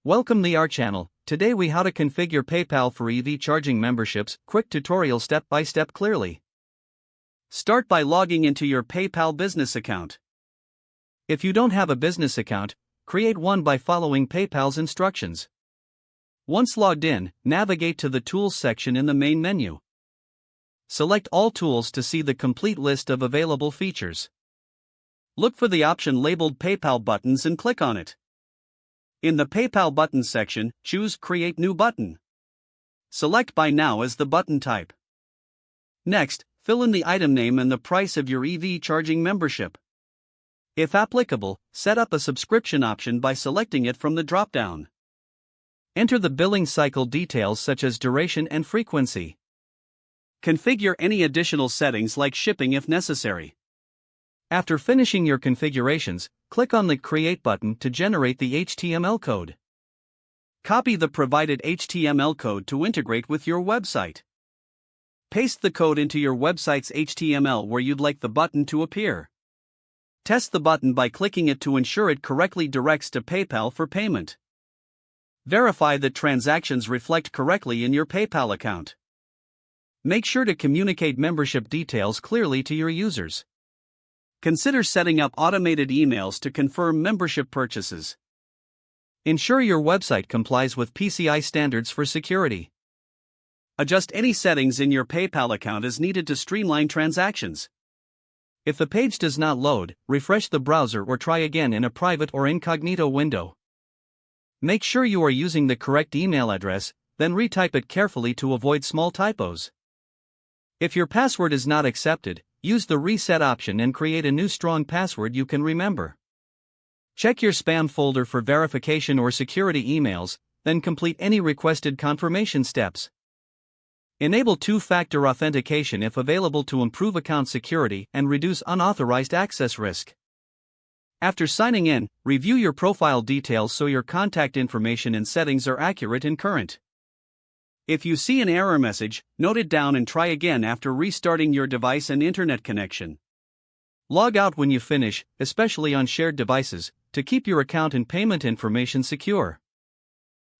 Welcome to our channel. Today we how to configure PayPal for EV charging memberships. Quick tutorial step by step clearly. Start by logging into your PayPal business account. If you don't have a business account, create one by following PayPal's instructions. Once logged in, navigate to the Tools section in the main menu. Select all tools to see the complete list of available features. Look for the option labeled PayPal buttons and click on it. In the PayPal Buttons section, choose Create New Button. Select Buy Now as the button type. Next, fill in the item name and the price of your EV charging membership. If applicable, set up a subscription option by selecting it from the drop-down. Enter the billing cycle details such as duration and frequency. Configure any additional settings like shipping if necessary. After finishing your configurations, click on the Create button to generate the HTML code. Copy the provided HTML code to integrate with your website. Paste the code into your website's HTML where you'd like the button to appear. Test the button by clicking it to ensure it correctly directs to PayPal for payment. Verify that transactions reflect correctly in your PayPal account. Make sure to communicate membership details clearly to your users. Consider setting up automated emails to confirm membership purchases. Ensure your website complies with PCI standards for security. Adjust any settings in your PayPal account as needed to streamline transactions. If the page does not load, refresh the browser or try again in a private or incognito window. Make sure you are using the correct email address, then retype it carefully to avoid small typos. If your password is not accepted, use the reset option and create a new strong password you can remember. Check your spam folder for verification or security emails, then complete any requested confirmation steps. Enable two-factor authentication if available to improve account security and reduce unauthorized access risk. After signing in, review your profile details so your contact information and settings are accurate and current. If you see an error message, note it down and try again after restarting your device and internet connection. Log out when you finish, especially on shared devices, to keep your account and payment information secure.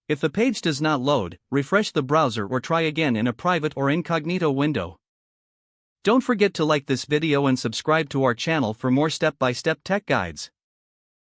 If the page does not load, refresh the browser or try again in a private or incognito window. Don't forget to like this video and subscribe to our channel for more step-by-step tech guides.